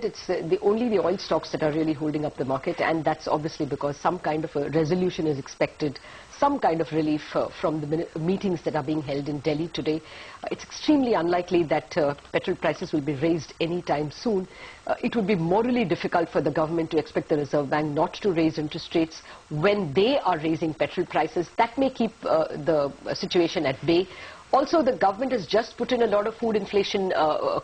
It's only the oil stocks that are really holding up the market, and that's obviously because some kind of a resolution is expected, some kind of relief from the meetings that are being held in Delhi today. It's extremely unlikely that petrol prices will be raised anytime soon. It would be morally difficult for the government to expect the Reserve Bank not to raise interest rates when they are raising petrol prices. That may keep the situation at bay. Also, the government has just put in a lot of food inflation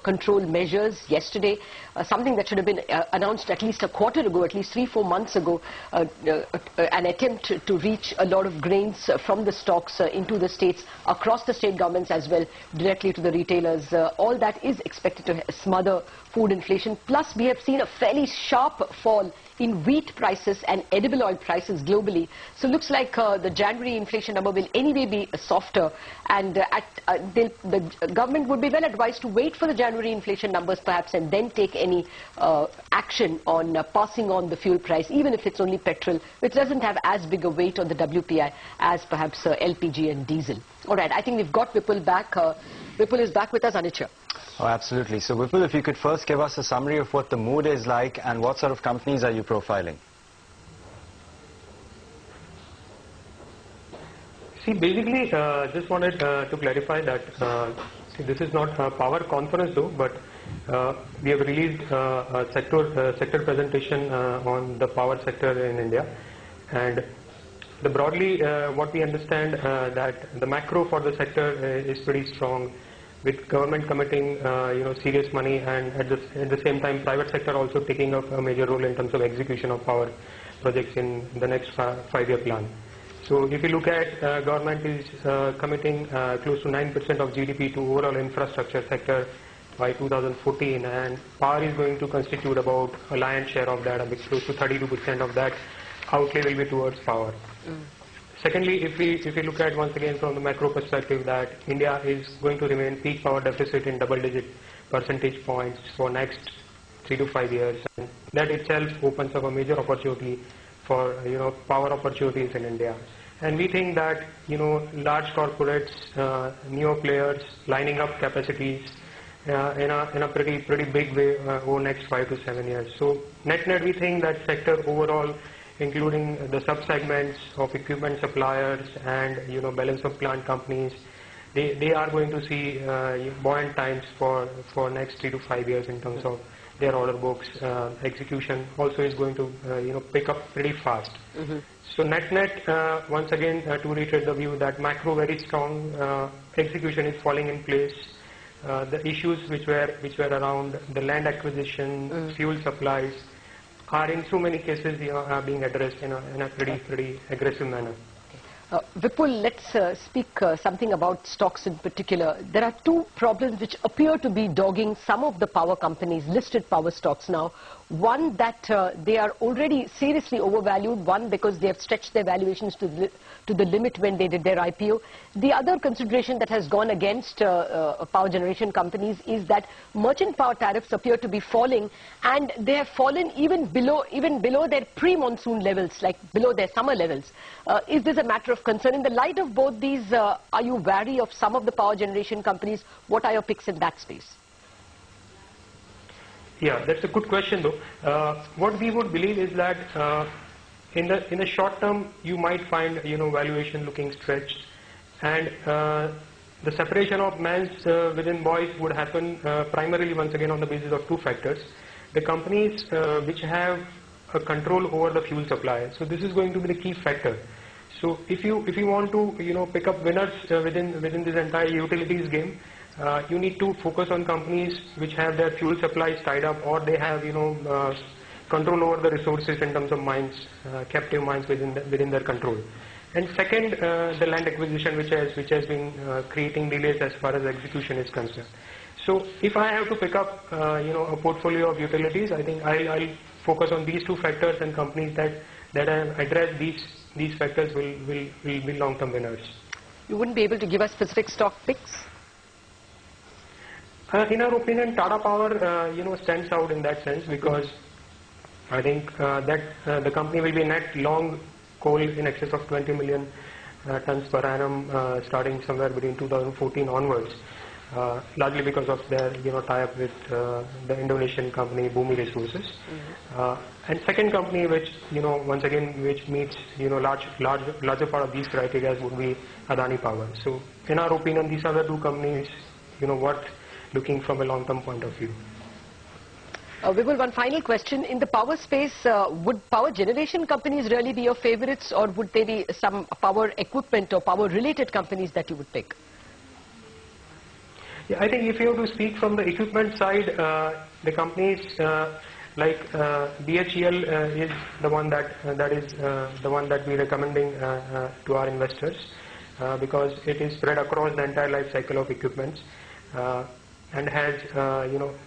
control measures yesterday, something that should have been announced at least a quarter ago, at least 3-4 months ago, an attempt to reach a lot of grains from the stocks into the states, across the state governments as well, directly to the retailers. All that is expected to smother food inflation. Plus, we have seen a fairly sharp fall in wheat prices and edible oil prices globally. So looks like the January inflation number will anyway be softer, and the government would be well advised to wait for the January inflation numbers perhaps and then take any action on passing on the fuel price, even if it's only petrol, which doesn't have as big a weight on the WPI as perhaps LPG and diesel. All right, I think we've got Vipul back. Vipul is back with us, Anicha. Oh, absolutely. So, Vipul, if you could first give us a summary of what the mood is like and what sort of companies are you profiling? See, basically, just wanted to clarify that this is not a power conference though, but we have released a sector presentation on the power sector in India, and broadly what we understand that the macro for the sector is pretty strong, with government committing serious money, and at the same time private sector also taking up a major role in terms of execution of power projects in the next 5-year plan. So if you look at government is committing close to 9% of GDP to overall infrastructure sector by 2014, and power is going to constitute about a lion's share of that, a bit close to 32% of that outlay will be towards power. Secondly, if we look at once again from the macro perspective, that India is going to remain peak power deficit in double-digit percentage points for next 3 to 5 years, and that itself opens up a major opportunity for power opportunities in India. And we think that large corporates, neo players lining up capacities in a pretty big way over next 5 to 7 years. So net we think that sector overall, including the sub-segments of equipment suppliers and balance of plant companies, they are going to see buoyant times for next 3 to 5 years in terms of their order books. Execution also is going to pick up pretty fast. So net once again to reiterate the view that macro very strong, execution is falling in place. The issues which were around the land acquisition, fuel supplies, are in so many cases are being addressed in a pretty aggressive manner. Vipul, let's speak something about stocks in particular. There are two problems which appear to be dogging some of the power companies, listed power stocks now. One, that they are already seriously overvalued. One, because they have stretched their valuations to the limit when they did their IPO. The other consideration that has gone against power generation companies is that merchant power tariffs appear to be falling, and they have fallen even below their pre-monsoon levels, like below their summer levels. Is this a matter of concern? In the light of both these, are you wary of some of the power generation companies? What are your picks in that space? Yeah, that's a good question though. What we would believe is that in the short term you might find valuation looking stretched, and the separation of men's within boys would happen primarily once again on the basis of two factors. The companies which have a control over the fuel supply. So this is going to be the key factor. So if you want to pick up winners within this entire utilities game, you need to focus on companies which have their fuel supplies tied up, or they have control over the resources in terms of mines, captive mines within their control. And second, the land acquisition which has been creating delays as far as execution is concerned. So if I have to pick up a portfolio of utilities, I think I'll focus on these two factors, and companies that address these factors will be long-term winners. You wouldn't be able to give us specific stock picks? In our opinion, Tata Power stands out in that sense, because I think that the company will be net long coal in excess of 20 million tons per annum starting somewhere between 2014 onwards. largely because of their tie-up with the Indonesian company Bumi Resources. And second company which once again which meets larger part of these criteria would be Adani Power. So in our opinion, these are the two companies worth looking from a long-term point of view. Vipul, one final question. In the power space, would power generation companies really be your favorites, or would they be some power equipment or power related companies that you would pick? Yeah, I think if you have to speak from the equipment side, the companies like BHEL is the one that we're recommending to our investors because it is spread across the entire life cycle of equipments and has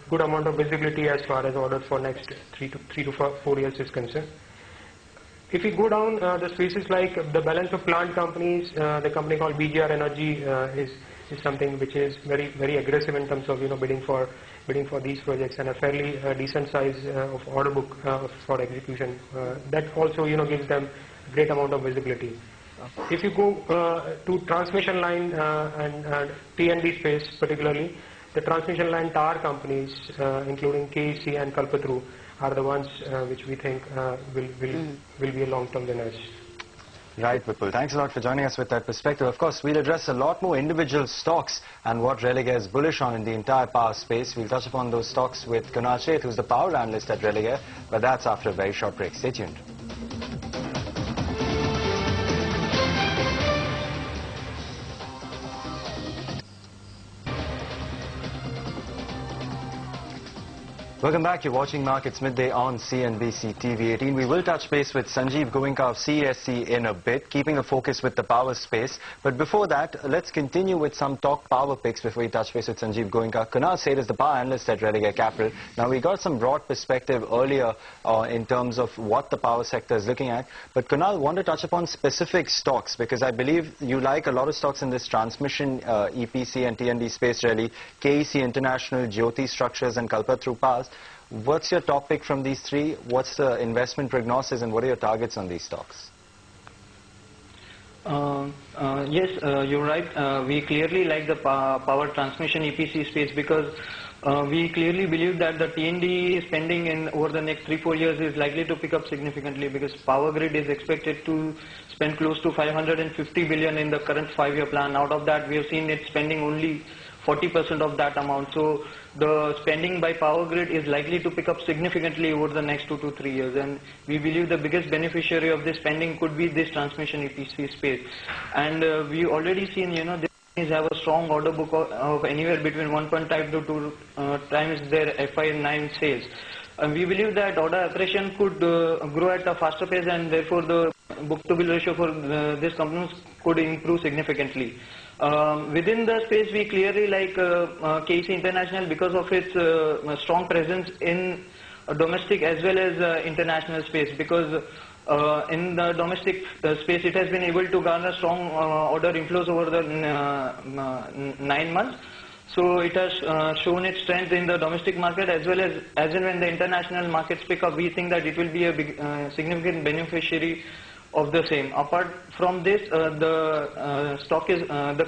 good amount of visibility as far as orders for next 3 to 4 years is concerned. If we go down the spaces like the balance of plant companies, the company called BGR Energy is something which is very aggressive in terms of bidding for these projects and a fairly decent size of order book for execution. That also gives them a great amount of visibility. If you go to transmission line and T&D space particularly, the transmission line tower companies including KEC and Kalpataru are the ones which we think will be a long-term winners. Right, Vipul. Thanks a lot for joining us with that perspective. Of course, we'll address a lot more individual stocks and what Religare is bullish on in the entire power space. We'll touch upon those stocks with Kunal Sheth, who's the power analyst at Religare, but that's after a very short break. Stay tuned. Welcome back. You're watching Markets Midday on CNBC TV 18. We will touch base with Sanjeev Goenka of CESC in a bit, keeping a focus with the power space. But before that, let's continue with some talk power picks before we touch base with Sanjeev Goenka. Kunal Sheth is the power analyst at Religare Capital. Now, we got some broad perspective earlier in terms of what the power sector is looking at. But Kunal, want to touch upon specific stocks because I believe you like a lot of stocks in this transmission, EPC and T&D space really, KEC International, Jyoti Structures and Kalpataru Power. What's your top pick from these three? What's the investment prognosis and what are your targets on these stocks? Yes, you're right. We clearly like the power transmission EPC space because we clearly believe that the T&D spending over the next 3-4 years is likely to pick up significantly because Power Grid is expected to spend close to 550 billion in the current 5-year plan. Out of that, we have seen it spending only 40% of that amount. So the spending by Power Grid is likely to pick up significantly over the next 2 to 3 years. And we believe the biggest beneficiary of this spending could be this transmission EPC space. And we already seen, these companies have a strong order book of anywhere between 1.5 to 2 times their FY9 sales. And we believe that order accretion could grow at a faster pace and therefore the book-to-bill ratio for these companies could improve significantly. Within the space, we clearly like KEC International because of its strong presence in domestic as well as international space. Because in the domestic space, it has been able to garner strong order inflows over the 9 months. So it has shown its strength in the domestic market as well as and when the international markets pick up, we think that it will be a big, significant beneficiary of the same. Apart from this, the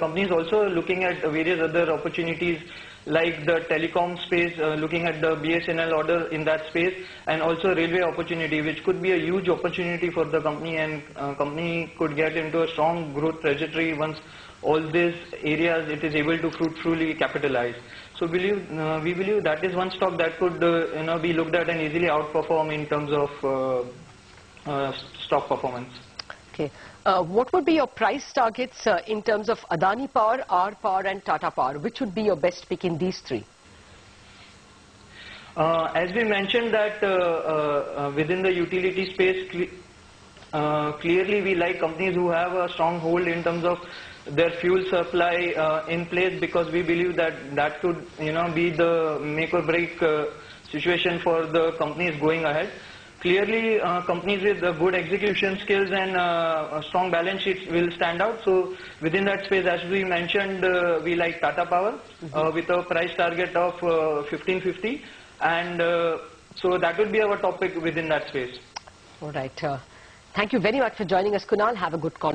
company is also looking at various other opportunities like the telecom space, looking at the BSNL order in that space, and also railway opportunity, which could be a huge opportunity for the company, and company could get into a strong growth trajectory once all these areas it is able to fruitfully capitalize. So we believe that is one stock that could be looked at and easily outperform in terms of stock performance. Okay. What would be your price targets in terms of Adani Power, R Power and Tata Power? Which would be your best pick in these three? As we mentioned that within the utility space, clearly we like companies who have a strong hold in terms of their fuel supply in place, because we believe that could be the make or break situation for the companies going ahead. Clearly, companies with good execution skills and strong balance sheets will stand out. So within that space, as we mentioned, we like Tata Power with a price target of 1550, and so that would be our topic within that space. All right. Thank you very much for joining us, Kunal. Have a good call.